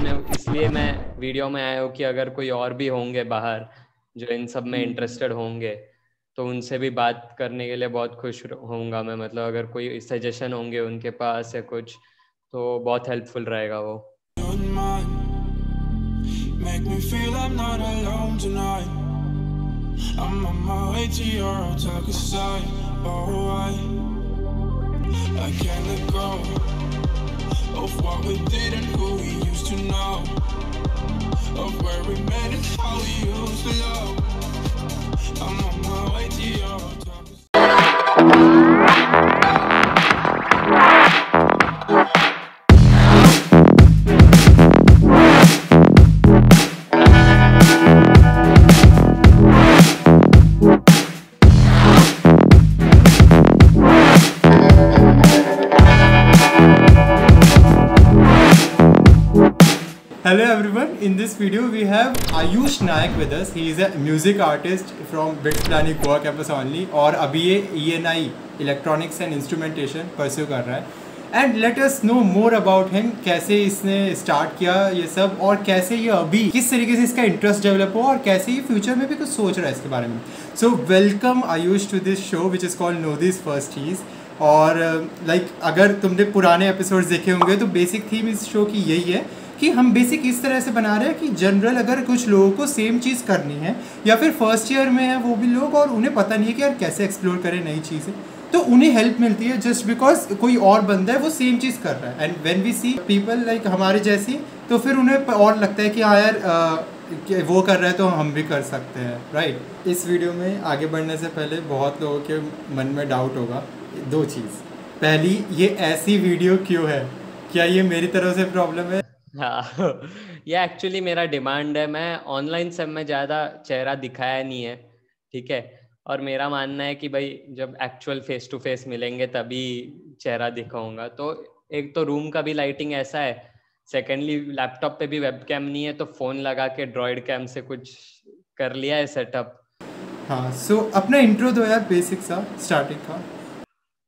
मैंने इसलिए मैं वीडियो में आया हूँ कि अगर कोई और भी होंगे बाहर जो इन सब में इंटरेस्टेड होंगे तो उनसे भी बात करने के लिए बहुत खुश होऊंगा मैं। मतलब अगर कोई सजेशन होंगे उनके पास या कुछ तो बहुत हेल्पफुल रहेगा वो। Make me feel I'm not alone tonight. I'm on my way to your hotel side. Oh, I can't let go of what we did and who we used to know, of where we met and how we used to love. I'm on my way to your hotel Hello everyone, in this video we have Ayush Nayak with us. He is a music artist from BITS Planning Goa campus only और अभी ये ENI Electronics and Instrumentation pursue कर रहा है। And let us know more about him, कैसे इसने start किया ये सब और कैसे ये अभी किस तरीके से इसका इंटरेस्ट डेवलप हुआ और कैसे ये फ्यूचर में भी कुछ सोच रहा है इसके बारे में। So welcome Ayush to this show which is called know this first चीज़। और अगर तुमने पुराने एपिसोड्स देखे होंगे तो बेसिक थीम इस शो की यही है कि हम बेसिक इस तरह से बना रहे हैं कि जनरल अगर कुछ लोगों को सेम चीज़ करनी है या फिर फर्स्ट ईयर में है वो भी लोग और उन्हें पता नहीं है कि यार कैसे एक्सप्लोर करें नई चीज़ें, तो उन्हें हेल्प मिलती है जस्ट बिकॉज कोई और बंदा है वो सेम चीज़ कर रहा है। And when we see people like हमारे जैसी तो फिर उन्हें और लगता है कि हाँ यार वो कर रहा है तो हम भी कर सकते हैं, राइट। इस वीडियो में आगे बढ़ने से पहले बहुत लोगों के मन में डाउट होगा दो चीज़। पहली, ये ऐसी वीडियो क्यों है, क्या ये मेरी तरफ से प्रॉब्लम है? हाँ ये एक्चुअली मेरा डिमांड है। मैं ऑनलाइन सब में ज़्यादा चेहरा दिखाया नहीं है, ठीक है। और मेरा मानना है कि भाई जब एक्चुअल फेस टू फेस मिलेंगे तभी चेहरा दिखाऊंगा। तो एक तो रूम का भी लाइटिंग ऐसा है, सेकेंडली लैपटॉप पे भी वेबकैम नहीं है तो फ़ोन लगा के ड्रॉइड कैम से कुछ कर लिया है सेटअप। हाँ, सो अपना इंट्रो दो यार, बेसिक सा स्टार्टिंग का।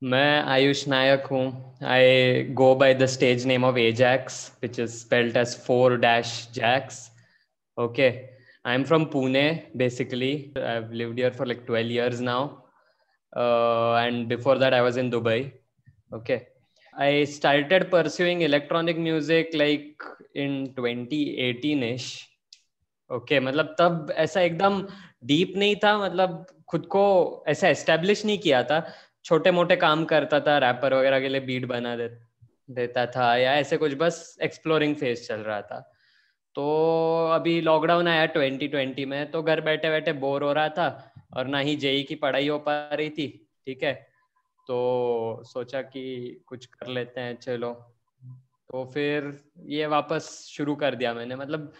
मैं आयुष नायक हूँ। I go by the stage name of Ajax which is spelled as 4-Jacks. Okay, I'm from Pune basically. I've lived here for like 12 years now. And before that I was in Dubai. Okay, I started pursuing electronic music like in 2018ish. Okay, मतलब तब ऐसा एकदम deep नहीं था, मतलब खुद को ऐसा एस्टेब्लिश नहीं किया था। छोटे मोटे काम करता था, रैपर वगैरह के लिए बीट बना देता था या ऐसे कुछ, बस एक्सप्लोरिंग फेज चल रहा था। तो अभी लॉकडाउन आया 2020 में, तो घर बैठे बैठे बोर हो रहा था और ना ही जेई की पढ़ाई हो पा रही थी, ठीक है। तो सोचा कि कुछ कर लेते हैं चलो, तो फिर ये वापस शुरू कर दिया मैंने। मतलब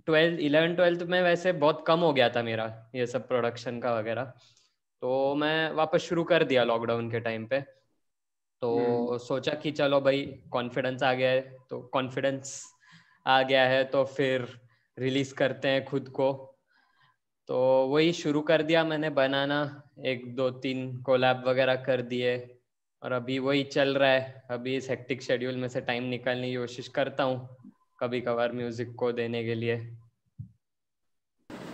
11th-12th में वैसे बहुत कम हो गया था मेरा ये सब प्रोडक्शन का वगैरह, तो मैं वापस शुरू कर दिया लॉकडाउन के टाइम पे। तो सोचा कि चलो भाई कॉन्फिडेंस आ गया है, तो फिर रिलीज करते हैं खुद को। तो वही शुरू कर दिया मैंने बनाना, 1-2-3 कोलैब वगैरह कर दिए और अभी वही चल रहा है। अभी इस हेक्टिक शेड्यूल में से टाइम निकालने की कोशिश करता हूँ कभी कभार म्यूजिक को देने के लिए।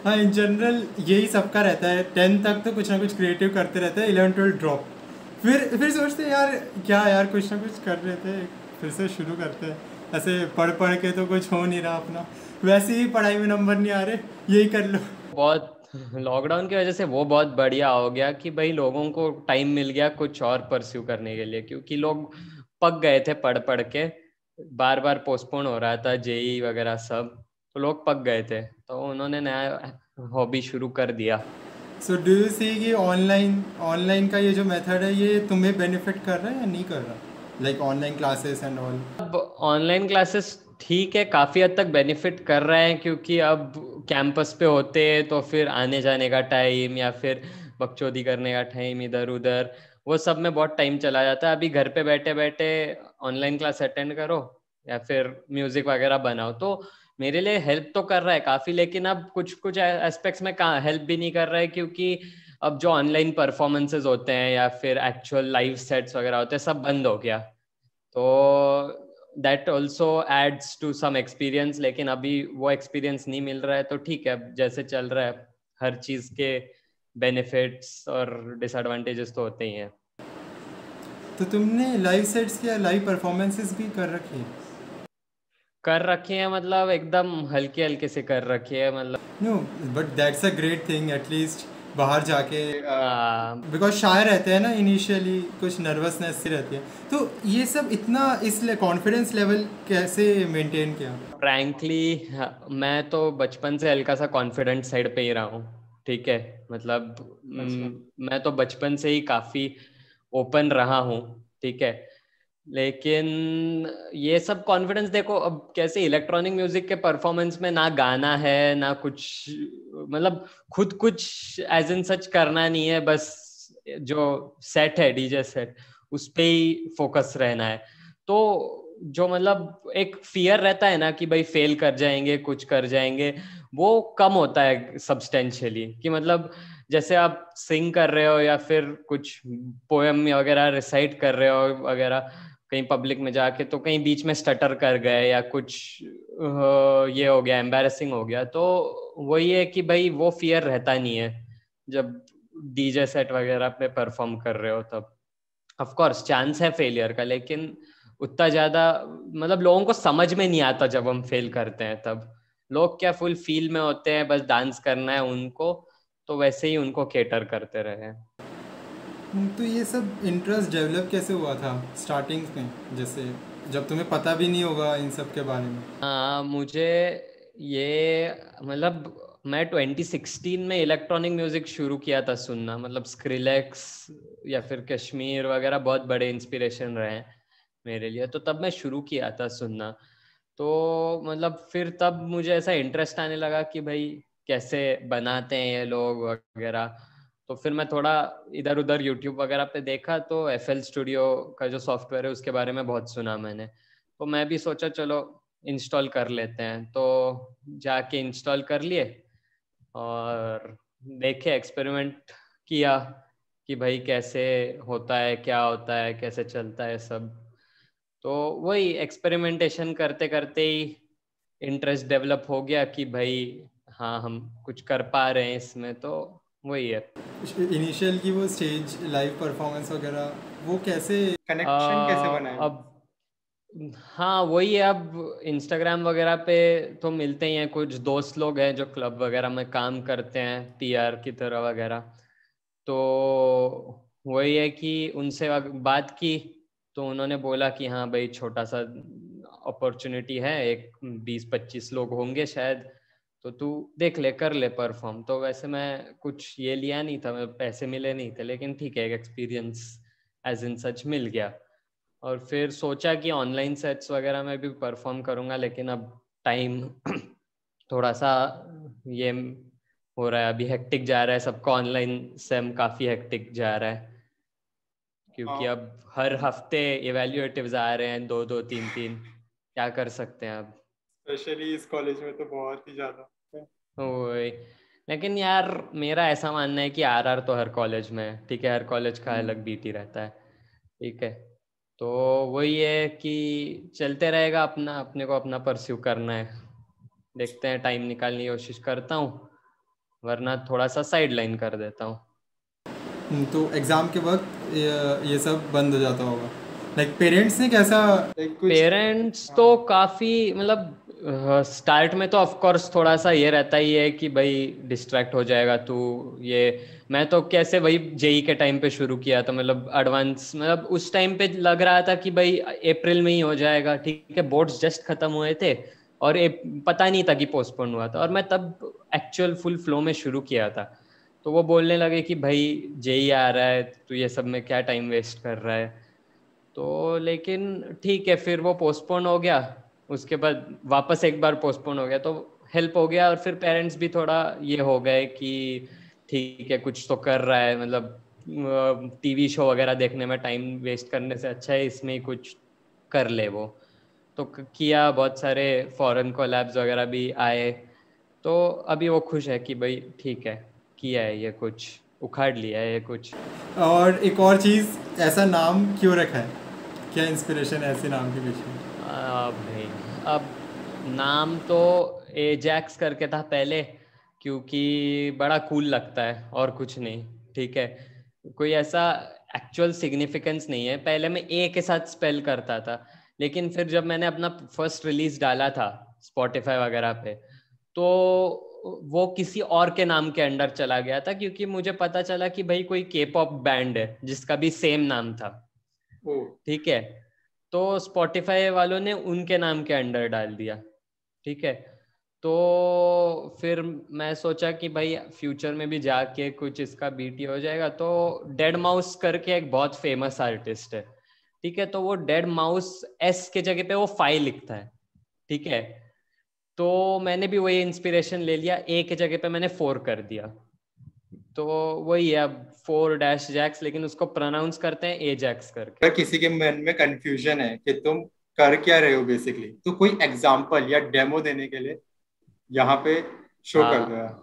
हाँ, इन जनरल यही सबका रहता है। 10th तक तो कुछ ना कुछ क्रिएटिव करते रहते हैं, 11th-12th ड्रॉप, फिर सोचते हैं यार क्या यार कुछ ना कुछ कर रहे थे, फिर से शुरू करते हैं। ऐसे पढ़ के तो कुछ हो नहीं रहा अपना, वैसे ही पढ़ाई में नंबर नहीं आ रहे, यही कर लो। बहुत लॉकडाउन की वजह से वो बहुत बढ़िया हो गया कि भाई लोगों को टाइम मिल गया कुछ और परस्यू करने के लिए, क्योंकि लोग पक गए थे पढ़ के, बार बार पोस्टपोन हो रहा था जेई वगैरह सब, तो लोग पक गए थे, तो उन्होंने नया हॉबी शुरू कर दिया। सो डू यू सी कि ऑनलाइन का ये जो मेथड है ये तुम्हें बेनिफिट कर रहा है या नहीं कर रहा, like online classes and all? अब ऑनलाइन क्लासेस ठीक है, काफ़ी हद तक बेनिफिट कर रहे हैं, क्योंकि अब कैंपस पे होते हैं तो फिर आने जाने का टाइम या फिर बकचोदी करने का टाइम इधर उधर, वो सब में बहुत टाइम चला जाता है। अभी घर पे बैठे बैठे ऑनलाइन क्लास अटेंड करो या फिर म्यूजिक वगैरह बनाओ, तो मेरे लिए हेल्प तो कर रहा है काफ़ी। लेकिन अब कुछ एस्पेक्ट्स में हेल्प भी नहीं कर रहा है, क्योंकि अब जो ऑनलाइन परफॉर्मेंसेज होते हैं या फिर एक्चुअल लाइव सेट्स वगैरह होते हैं सब बंद हो गया। तो that also adds to some experience, लेकिन अभी वो एक्सपीरियंस नहीं मिल रहा है तो ठीक है, जैसे चल रहा है, हर चीज के बेनिफिट्स और डिसएडवांटेजेस तो होते ही हैं। तो तुमने लाइव सेट्स किया, लाइव परफॉर्मेंसेस भी कर रखी हैं, मतलब एकदम हल्के हल्के से कर रखी है, मतलब no, but that's a great thing, at least बाहर जाके, बिकॉज शायर रहते हैं ना इनिशियली, कुछ नर्वसनेस सी रहती है, तो ये सब इतना इसलिए कॉन्फिडेंस लेवल कैसे मेंटेन किया? फ्रैंकली मैं तो बचपन से हल्का सा कॉन्फिडेंट साइड पे ही रहा हूँ, ठीक है, मतलब मैं तो बचपन से ही काफी ओपन रहा हूँ, ठीक है, लेकिन ये सब कॉन्फिडेंस देखो, अब कैसे इलेक्ट्रॉनिक म्यूजिक के परफॉर्मेंस में ना गाना है ना कुछ, मतलब खुद कुछ एज इन सच करना नहीं है, बस जो सेट है डीजे सेट उस पे ही फोकस रहना है। तो जो मतलब एक फियर रहता है ना कि भाई फेल कर जाएंगे, कुछ कर जाएंगे, वो कम होता है सब्सटेंशियली, कि मतलब जैसे आप सिंग कर रहे हो या फिर कुछ पोएम वगैरह रिसाइट कर रहे हो वगैरह कहीं पब्लिक में जाके, तो कहीं बीच में स्टटर कर गए या कुछ ये हो गया, एम्बैरेसिंग हो गया, तो वही है कि भाई वो फियर रहता नहीं है जब डीजे सेट वगैरह पे परफॉर्म कर रहे हो तब। ऑफ कोर्स चांस है फेलियर का, लेकिन उतना ज्यादा मतलब लोगों को समझ में नहीं आता जब हम फेल करते हैं तब। लोग क्या फुल फील में होते हैं, बस डांस करना है उनको, तो वैसे ही उनको केटर करते रहे। तो ये सब इंटरेस्ट डेवलप कैसे हुआ था स्टार्टिंग में, जैसे जब तुम्हें पता भी नहीं होगा इन सब के बारे में? हाँ, मुझे ये मतलब मैं 2016 में इलेक्ट्रॉनिक म्यूजिक शुरू किया था सुनना, मतलब स्क्रिलेक्स या फिर कश्मीर वगैरह बहुत बड़े इंस्पिरेशन रहे हैं मेरे लिए, तो तब मैं शुरू किया था सुनना। तो मतलब फिर तब मुझे ऐसा इंटरेस्ट आने लगा कि भाई कैसे बनाते हैं ये लोग वगैरह, तो फिर मैं थोड़ा इधर उधर यूट्यूब वगैरह पे देखा, तो FL स्टूडियो का जो सॉफ्टवेयर है उसके बारे में बहुत सुना मैंने, तो मैं भी सोचा चलो इंस्टॉल कर लेते हैं, तो जाके इंस्टॉल कर लिए और देखे, एक्सपेरिमेंट किया कि भाई कैसे होता है, क्या होता है, कैसे चलता है सब। तो वही एक्सपेरिमेंटेशन करते करते ही इंटरेस्ट डेवलप हो गया कि भाई हाँ हम कुछ कर पा रहे हैं इसमें, तो वही है। इनिशियल की वो स्टेज लाइव परफॉर्मेंस वगैरह, वो कैसे कनेक्शन कैसे बनाए? अब हाँ वही है, अब इंस्टाग्राम वगैरह पे तो मिलते ही हैं, कुछ दोस्त लोग हैं जो क्लब वगैरह में काम करते हैं PR की तरह वगैरह, तो वही है कि उनसे बात की, तो उन्होंने बोला कि हाँ भाई छोटा सा अपॉर्चुनिटी है, एक 20-25 लोग होंगे शायद, तो तू देख ले, कर ले परफॉर्म। तो वैसे मैं कुछ ये लिया नहीं था, मैं पैसे मिले नहीं थे, लेकिन ठीक है एक एक्सपीरियंस एज इन सच मिल गया। और फिर सोचा कि ऑनलाइन सेट्स वगैरह में भी परफॉर्म करूंगा, लेकिन अब टाइम थोड़ा सा ये हो रहा है, अभी हेक्टिक जा रहा है, सबका ऑनलाइन सेम काफी हेक्टिक जा रहा है, क्योंकि अब हर हफ्ते इवैल्यूएटिव्स आ रहे हैं, 2-2 3-3, क्या कर सकते हैं अब, स्पेशली इस कॉलेज में तो बहुत ही ज़्यादा। वही। लेकिन यार मेरा ऐसा मानना है कि RR तो हर कॉलेज में है, ठीक है, हर कॉलेज का अलग BT रहता है, ठीक है, तो वही है कि चलते रहेगा अपना, अपने को अपना परस्यू करना है, देखते हैं, टाइम निकालने की कोशिश करता हूँ, वरना थोड़ा सा साइड लाइन कर देता हूँ। तो एग्ज़ाम के वक्त ये सब बंद हो जाता होगा, लाइक पेरेंट्स ने कैसा, पेरेंट्स तो काफ़ी मतलब स्टार्ट में तो ऑफ कोर्स थोड़ा सा ये रहता ही है कि भाई डिस्ट्रैक्ट हो जाएगा तू, ये मैं तो कैसे वही JEE के टाइम पे शुरू किया था, मतलब एडवांस, मतलब उस टाइम पे लग रहा था कि भाई अप्रैल में ही हो जाएगा, ठीक है, बोर्ड्स जस्ट खत्म हुए थे और पता नहीं था कि पोस्टपोन हुआ था, और मैं तब एक्चुअल फुल फ्लो में शुरू किया था, तो वो बोलने लगे कि भाई JEE आ रहा है, तू ये सब में क्या टाइम वेस्ट कर रहा है, तो लेकिन ठीक है, फिर वो पोस्टपोन हो गया, उसके बाद वापस एक बार पोस्टपोन हो गया, तो हेल्प हो गया, और फिर पेरेंट्स भी थोड़ा ये हो गए कि ठीक है कुछ तो कर रहा है, मतलब TV शो वगैरह देखने में टाइम वेस्ट करने से अच्छा है इसमें ही कुछ कर ले वो, तो किया, बहुत सारे फॉरेन कोलैब्स वगैरह भी आए, तो अभी वो खुश है कि भाई ठीक है किया है, ये कुछ उखाड़ लिया है ये कुछ। और एक और चीज़, ऐसा नाम क्यों रखा है, क्या इंस्पिरेशन है ऐसे नाम के पीछे? अब नाम तो एजैक्स करके था पहले, क्योंकि बड़ा कूल लगता है और कुछ नहीं, ठीक है। कोई ऐसा एक्चुअल सिग्निफिकेंस नहीं है। पहले मैं ए के साथ स्पेल करता था, लेकिन फिर जब मैंने अपना फर्स्ट रिलीज डाला था स्पॉटिफाई वगैरह पे, तो वो किसी और के नाम के अंडर चला गया था, क्योंकि मुझे पता चला कि भाई कोई के पॉप बैंड है जिसका भी सेम नाम था, ठीक है। तो स्पॉटिफाई वालों ने उनके नाम के अंडर डाल दिया, ठीक है। तो फिर मैं सोचा कि भाई फ्यूचर में भी जाके कुछ इसका बीटी हो जाएगा। तो डेड माउस करके एक बहुत फेमस आर्टिस्ट है, ठीक है। तो वो डेड माउस एस के जगह पे वो फाई लिखता है, ठीक है। तो मैंने भी वही इंस्पिरेशन ले लिया, ए के जगह पे मैंने 4 कर दिया। तो वही है अब 4 जैक्स, लेकिन उसको प्रोनाउंस करते हैं एजैक्स करके। अगर किसी के मन में कंफ्यूजन है कि तुम कर क्या रहे हो बेसिकली, तो कोई एग्जांपल या डेमो देने के लिए यहाँ पे शो कर दो यार।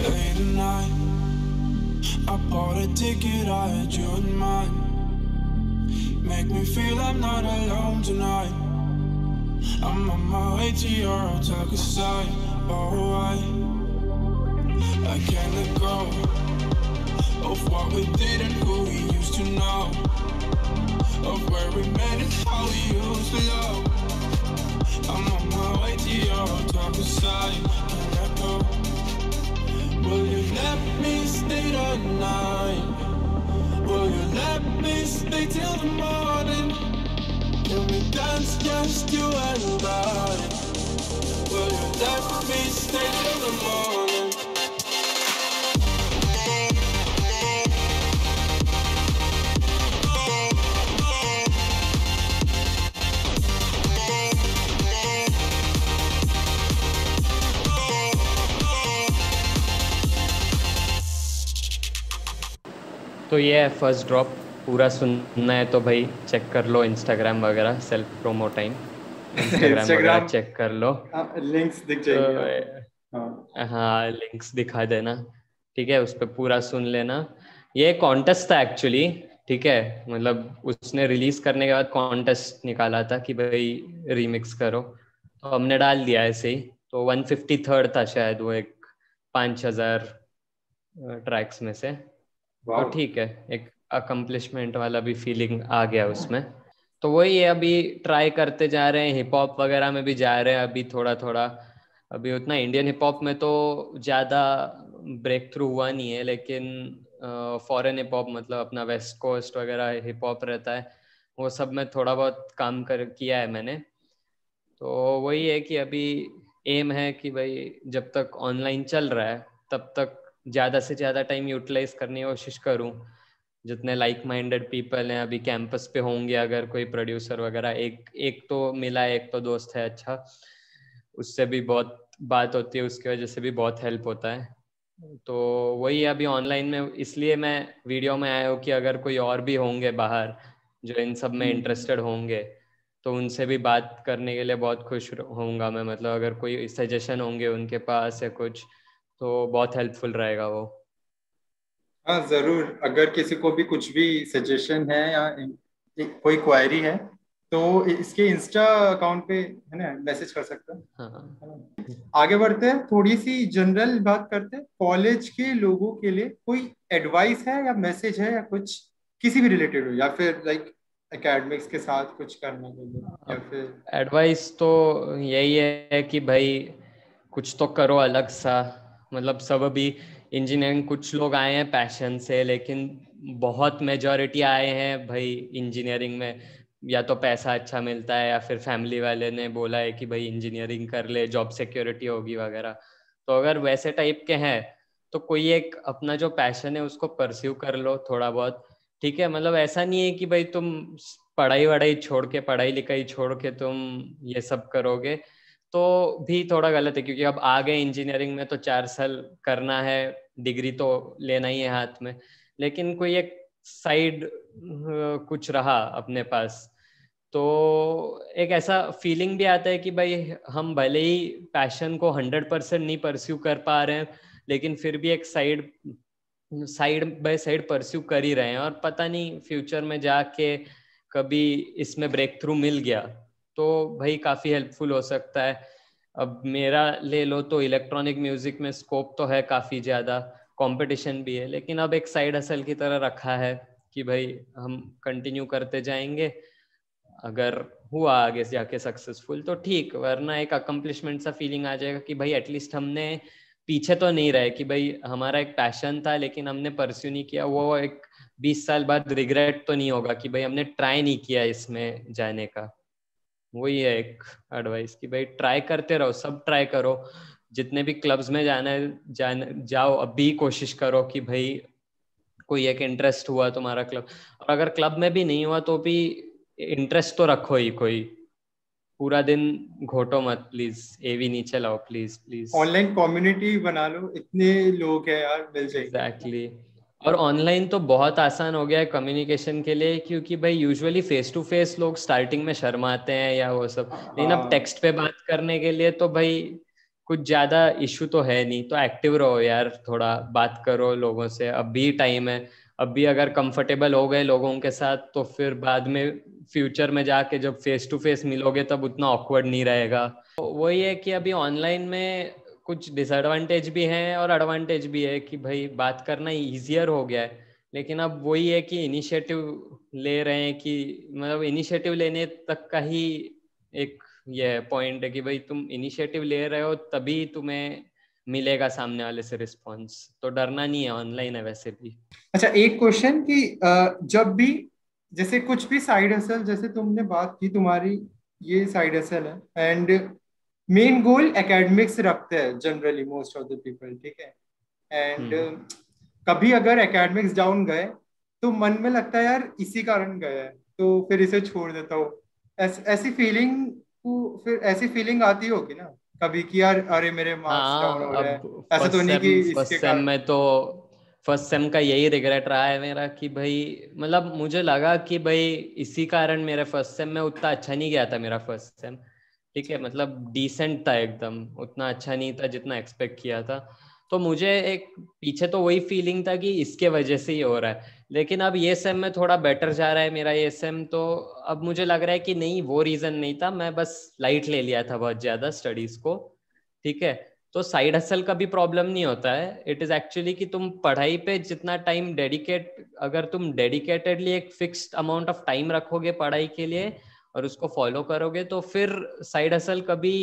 Late at night, I bought a ticket, I had you in mind. Make me feel I'm not alone tonight. I'm on my way to your hotel side. Oh, I can't let go of what we did and who we used to know, of where we met and how we used to love. I'm on my way to your hotel side. Can't let go. Will you let me stay the night? Will you let me stay till the morning? Can we dance just you and I? Will you let me stay till the morning? तो ये है first drop. पूरा सुनना है तो भाई check कर लो Instagram वगैरह, सेल्फ प्रोमो टाइम, इंस्टाग्राम वगैरह चेक कर लो, लिंक्स दिख जाएंगे। हाँ लिंक्स दिखा देना, ठीक है। उस पर पूरा सुन लेना। ये कॉन्टेस्ट था एक्चुअली, ठीक है। मतलब उसने रिलीज करने के बाद कॉन्टेस्ट निकाला था कि भाई रीमिक्स करो, तो हमने डाल दिया ऐसे ही। तो 153rd था शायद वो, एक 5000 ट्रैक्स में से। तो ठीक है, एक अकम्पलिशमेंट वाला भी फीलिंग आ गया उसमें। तो वही है, अभी ट्राई करते जा रहे हैं, हिप हॉप वगैरह में भी जा रहे हैं अभी थोड़ा थोड़ा। अभी उतना इंडियन हिप हॉप में तो ज़्यादा ब्रेक थ्रू हुआ नहीं है, लेकिन फॉरेन हिप हॉप मतलब अपना वेस्ट कोस्ट वगैरह हिप हॉप रहता है, वो सब में थोड़ा बहुत काम किया है मैंने। तो वही है कि अभी एम है कि भाई जब तक ऑनलाइन चल रहा है तब तक ज़्यादा से ज़्यादा टाइम यूटिलाइज करने की कोशिश करूँ। जितने लाइक माइंडेड पीपल हैं अभी कैंपस पे होंगे, अगर कोई प्रोड्यूसर वगैरह, एक तो मिला है, एक तो दोस्त है अच्छा, उससे भी बहुत बात होती है, उसकी वजह से भी बहुत हेल्प होता है। तो वही अभी ऑनलाइन में, इसलिए मैं वीडियो में आया हूँ कि अगर कोई और भी होंगे बाहर जो इन सब में इंटरेस्टेड होंगे तो उनसे भी बात करने के लिए बहुत खुश होऊंगा मैं। मतलब अगर कोई सजेशन होंगे उनके पास या कुछ, तो बहुत हेल्पफुल रहेगा वो। हाँ जरूर, अगर किसी को भी कुछ भी सजेशन है या कोई क्वेरी है तो इसके इंस्टा अकाउंट पे है ना मैसेज कर सकते हैं। हाँ। आगे बढ़ते हैं, थोड़ी सी जनरल बात करते हैं। कॉलेज के लोगों के लिए कोई एडवाइस है या मैसेज है, या कुछ किसी भी रिलेटेड हो, या फिर लाइक एकेडमिक्स के साथ कुछ करने के लिए, या फिर एडवाइस तो यही है कि भाई कुछ तो करो अलग सा। मतलब सब अभी इंजीनियरिंग, कुछ लोग आए हैं पैशन से, लेकिन बहुत मेजॉरिटी आए हैं भाई इंजीनियरिंग में या तो पैसा अच्छा मिलता है या फिर फैमिली वाले ने बोला है कि भाई इंजीनियरिंग कर ले, जॉब सिक्योरिटी होगी वगैरह। तो अगर वैसे टाइप के हैं तो कोई एक अपना जो पैशन है उसको परस्यू कर लो थोड़ा बहुत, ठीक है। मतलब ऐसा नहीं है कि भाई तुम पढ़ाई वढ़ाई छोड़ के, पढ़ाई लिखाई छोड़ के तुम ये सब करोगे तो भी थोड़ा गलत है, क्योंकि अब आ गए इंजीनियरिंग में तो 4 साल करना है, डिग्री तो लेना ही है हाथ में। लेकिन कोई एक साइड कुछ रहा अपने पास तो एक ऐसा फीलिंग भी आता है कि भाई हम भले ही पैशन को 100% नहीं परस्यू कर पा रहे हैं, लेकिन फिर भी एक साइड बाय साइड परस्यू कर ही रहे हैं, और पता नहीं फ्यूचर में जाके कभी इसमें ब्रेक थ्रू मिल गया तो भाई काफी हेल्पफुल हो सकता है। अब मेरा ले लो तो इलेक्ट्रॉनिक म्यूजिक में स्कोप तो है काफी ज्यादा, कंपटीशन भी है, लेकिन अब एक साइड हसल की तरह रखा है कि भाई हम कंटिन्यू करते जाएंगे, अगर हुआ आगे जाके सक्सेसफुल तो ठीक, वरना एक अकम्पलिशमेंट सा फीलिंग आ जाएगा कि भाई एटलीस्ट हमने पीछे तो नहीं रहे, कि भाई हमारा एक पैशन था लेकिन हमने परस्यू नहीं किया, वो एक 20 साल बाद रिग्रेट तो नहीं होगा कि भाई हमने ट्राई नहीं किया इसमें जाने का। वही है एक एडवाइस कि भाई ट्राई करते रहो, सब ट्राई करो, जितने भी क्लब्स में जाना है जाओ, अभी कोशिश करो कि भाई कोई एक इंटरेस्ट हुआ तुम्हारा क्लब, और अगर क्लब में भी नहीं हुआ तो भी इंटरेस्ट तो रखो ही कोई, पूरा दिन घोटो मत प्लीज, एवी नीचे लाओ प्लीज प्लीज। ऑनलाइन कम्युनिटी बना लो, इतने लोग हैं यार, मिल जाएंगे। एग्जैक्टली। और ऑनलाइन तो बहुत आसान हो गया है कम्युनिकेशन के लिए, क्योंकि भाई यूजुअली फेस टू फेस लोग स्टार्टिंग में शर्माते हैं या वो सब, लेकिन अब टेक्स्ट पे बात करने के लिए तो भाई कुछ ज्यादा इशू तो है नहीं, तो एक्टिव रहो यार, थोड़ा बात करो लोगों से, अब भी टाइम है, अब भी अगर कंफर्टेबल हो गए लोगों के साथ तो फिर बाद में फ्यूचर में जाके जब फेस टू फेस मिलोगे तब उतना ऑकवर्ड नहीं रहेगा। तो वही है कि अभी ऑनलाइन में कुछ डिसएडवांटेज भी हैं और एडवांटेज भी है कि भाई बात करना इजियर हो गया है, लेकिन अब वही है कि इनिशिएटिव ले रहे हैं, कि मतलब इनिशिएटिव लेने तक का ही एक ये पॉइंट है कि भाई तुम इनिशिएटिव ले रहे हो तभी तुम्हें मिलेगा सामने वाले से रिस्पॉन्स, तो डरना नहीं है, ऑनलाइन है वैसे भी। अच्छा, एक क्वेश्चन कि जब भी जैसे कुछ भी साइड हसल, जैसे तुमने बात की तुम्हारी ये साइड हसल है एंड मेन गोल एकेडमिक्स रखते हैं generally most of the people, ठीक है, एंड कभी अगर एकेडमिक्स डाउन गए तो मन में लगता है यार इसी कारण गए है तो फिर इसे छोड़ देता हूँ, ऐसी फीलिंग को, फिर ऐसी फीलिंग आती होगी ना कभी कि यार अरे मेरे मार्क्स डाउन हो रहे हैं, ऐसा तो नहीं कि इसके कारण। में तो फर्स्ट सेम का यही रिग्रेट रहा है मेरा कि भाई मतलब मुझे लगा कि भाई इसी कारण मेरे फर्स्ट सेम में उतना अच्छा नहीं गया था मेरा फर्स्ट सेम, ठीक है, मतलब डिसेंट था एकदम, उतना अच्छा नहीं था जितना एक्सपेक्ट किया था, तो मुझे एक पीछे तो वही फीलिंग था कि इसके वजह से ही हो रहा है, लेकिन अब ये सेम में थोड़ा बेटर जा रहा है मेरा ये सेम, तो अब मुझे लग रहा है कि नहीं वो रीजन नहीं था, मैं बस लाइट ले लिया था बहुत ज्यादा स्टडीज को, ठीक है, तो साइड हसल का भी प्रॉब्लम नहीं होता है, इट इज एक्चुअली कि तुम पढ़ाई पे जितना टाइम डेडिकेट, अगर तुम डेडिकेटेडली एक फिक्स्ड अमाउंट ऑफ टाइम रखोगे पढ़ाई के लिए और उसको फॉलो करोगे तो फिर साइड हसल कभी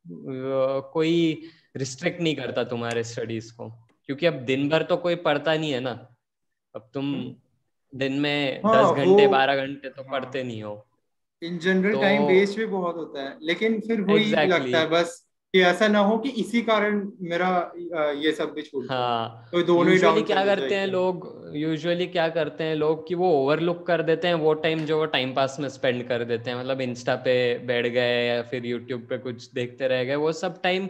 कोई रिस्ट्रिक्ट नहीं करता तुम्हारे स्टडीज को, क्योंकि अब दिन भर तो कोई पढ़ता नहीं है ना, अब तुम दिन में 10 घंटे 12 घंटे तो पढ़ते नहीं हो, इन जनरल टाइम वेस्ट भी बहुत होता है, लेकिन फिर वही लगता है बस कि ऐसा ना हो कि इसी कारण मेरा ये सब भी छूट जाए। हाँ, तो दोनों ही यूजुअली क्या करते हैं लोग कि वो ओवरलुक कर देते हैं वो टाइम जो वो टाइम पास में स्पेंड कर देते हैं, मतलब इंस्टा पे बैठ गए या फिर यूट्यूब पे कुछ देखते रह गए, वो सब टाइम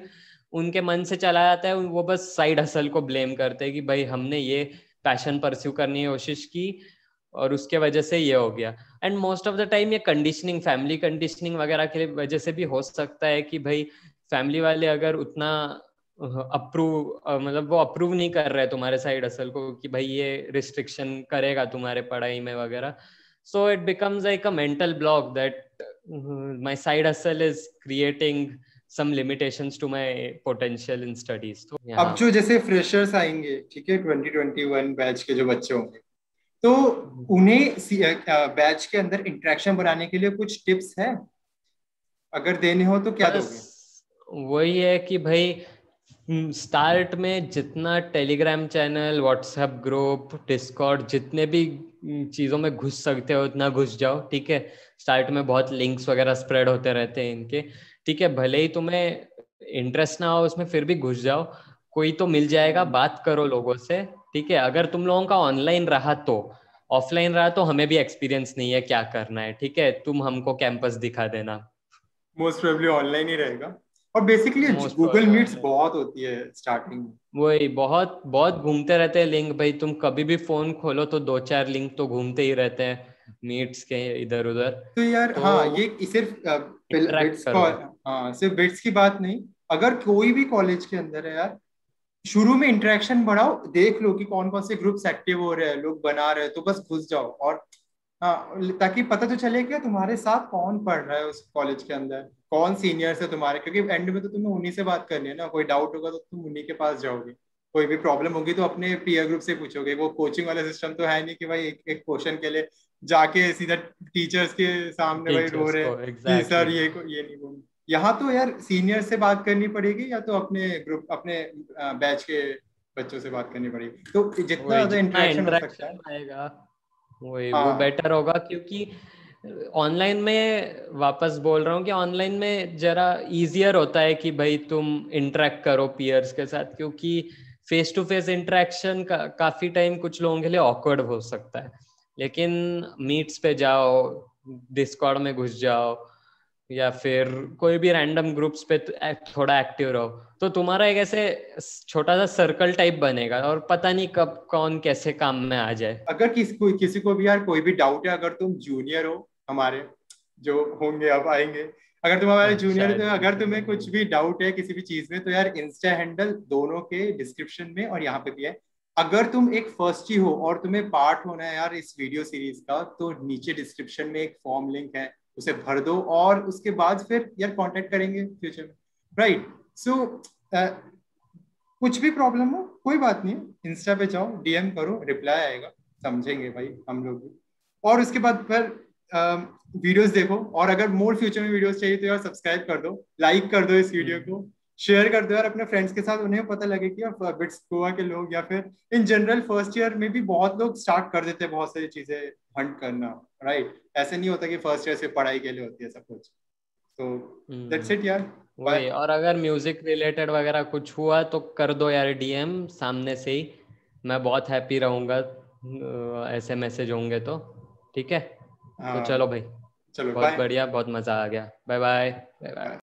उनके मन से चला जाता है, वो बस साइड हसल को ब्लेम करते हैं कि भाई हमने ये पैशन परस्यू करने की कोशिश की और उसके वजह से ये हो गया, and most of the time ये कंडीशनिंग, फैमिली कंडीशनिंग वगैरह की वजह से भी हो सकता है कि भाई फैमिली वाले अगर उतना मतलब वो अप्रूव नहीं कर रहे तुम्हारे साइड हसल को कि भाई ये रिस्ट्रिक्शन करेगा तुम्हारे पढ़ाई में वगैरह, so it becomes like a mental block that my side hustle is creating some limitations to my potential in studies। तो अब जो जैसे फ्रेशर्स आएंगे, ठीक है, 2021 बैच के जो बच्चे होंगे, तो उन्हें बैच के अंदर इंटरेक्शन बनाने के लिए कुछ टिप्स हैं, अगर देने हो तो क्या दोगे? वही है कि भाई स्टार्ट में जितना Telegram channel, WhatsApp group, Discord, जितने भी चीजों में घुस सकते हो उतना घुस जाओ, ठीक है, स्टार्ट में बहुत लिंक्स वगैरह स्प्रेड होते रहते हैं इनके, ठीक है, भले ही तुम्हें इंटरेस्ट ना हो उसमें फिर भी घुस जाओ, कोई तो मिल जाएगा, बात करो लोगों से, ठीक है, अगर तुम लोगों का ऑनलाइन रहा तो, ऑफलाइन रहा तो हमें भी एक्सपीरियंस नहीं है क्या करना है, ठीक है, तुम हमको कैंपस दिखा देना, मोस्ट प्रोबेबली ऑनलाइन ही रहेगा, और बेसिकली गूगल मीट्स बहुत होती है स्टार्टिंग में, वही बहुत बहुत घूमते रहते हैं लिंक, भाई तुम कभी भी फोन खोलो तो 2-4 लिंक तो घूमते ही रहते हैं मीट्स के इधर उधर, तो यार तो हाँ, ये सिर्फ सिर्फ बिट्स की बात नहीं, अगर कोई भी कॉलेज के अंदर है यार, शुरू में इंटरेक्शन बढ़ाओ, देख लो कि कौन कौन से ग्रुप्स एक्टिव हो रहे हैं, लोग बना रहे हैं, तो बस घुस जाओ और हाँ, ताकि पता तो चले कि तुम्हारे साथ कौन पढ़ रहा है उस कॉलेज के अंदर, कौन सीनियर्स है तुम्हारे, क्योंकि एंड में तो तुम्हें उन्हीं से बात करनी है ना। कोई डाउट होगा तो तुम उन्हीं के पास जाओगे, कोई भी प्रॉब्लम होगी तो अपने पीयर ग्रुप से पूछोगे। वो कोचिंग वाला सिस्टम तो है नहीं कि भाई एक एक क्वेश्चन के लिए जाके सीधा टीचर्स के सामने भाई रो टीचर्स रहे हैं को कि सर एग्जैक्टली। ये नहीं बोल। यहाँ तो यार सीनियर से बात करनी पड़ेगी या तो अपने ग्रुप अपने बैच के बच्चों से बात करनी पड़ेगी, तो जितना वही ज्यादा जितना इंटरेक्शन हो सकता है। इंटरेक्शन आएगा वही वो हाँ बेटर होगा, क्योंकि ऑनलाइन में वापस बोल रहा हूँ कि ऑनलाइन में जरा इजियर होता है कि भाई तुम इंटरेक्ट करो पीयर्स के साथ, क्योंकि फेस टू फेस इंटरेक्शन काफी टाइम कुछ लोगों के लिए ऑकवर्ड हो सकता है। लेकिन मीट्स पे जाओ, डिस्कॉर्ड में घुस जाओ, या फिर कोई भी रैंडम ग्रुप्स पे थोड़ा एक्टिव रहो, तो तुम्हारा एक ऐसे छोटा सा सर्कल टाइप बनेगा और पता नहीं कब कौन कैसे काम में आ जाए। अगर किसी को भी यार कोई भी डाउट है, अगर तुम जूनियर हो हमारे, जो होंगे अब आएंगे, अगर तुम हमारे जूनियर हो शायद तो अगर तुम्हें जूनियर। कुछ भी डाउट है किसी भी चीज में, तो यार इंस्टा हैंडल दोनों के डिस्क्रिप्शन में और यहाँ पे भी है। अगर तुम एक फर्स्ट ही हो और तुम्हें पार्ट होना है यार इस वीडियो सीरीज का, तो नीचे डिस्क्रिप्शन में एक फॉर्म लिंक है, उसे भर दो और उसके बाद फिर यार कांटेक्ट करेंगे फ्यूचर में, राइट। सो कुछ भी प्रॉब्लम हो कोई बात नहीं, इंस्टा पे जाओ, डीएम करो, रिप्लाई आएगा, समझेंगे भाई हम लोग भी। और उसके बाद फिर वीडियोस देखो, और अगर मोर फ्यूचर में वीडियोस चाहिए तो यार सब्सक्राइब कर दो, लाइक कर दो इस वीडियो को, शेयर कर दो यार अपने फ्रेंड्स के साथ, उन्हें पता लगे कि यार बिट्स गोवा के लोग या फिर इन जनरल फर्स्ट ईयर में भी बहुत लोग स्टार्ट कर देते हैं बहुत सारी चीजें हंट करना, राइट। ऐसे नहीं होता कि फर्स्ट ईयर सिर्फ पढ़ाई के लिए होती है सब कुछ। तो दैट्स इट यार, बाय। वही, और अगर म्यूजिक रिलेटेड वगैरह कुछ हुआ तो कर दो यार डीएम सामने से ही, मैं बहुत हैप्पी रहूंगा ऐसे मैसेज होंगे तो। ठीक है, तो चलो हाँ भाई, चलो बहुत बाय। बढ़िया, बहुत मजा आ गया। Bye bye bye bye.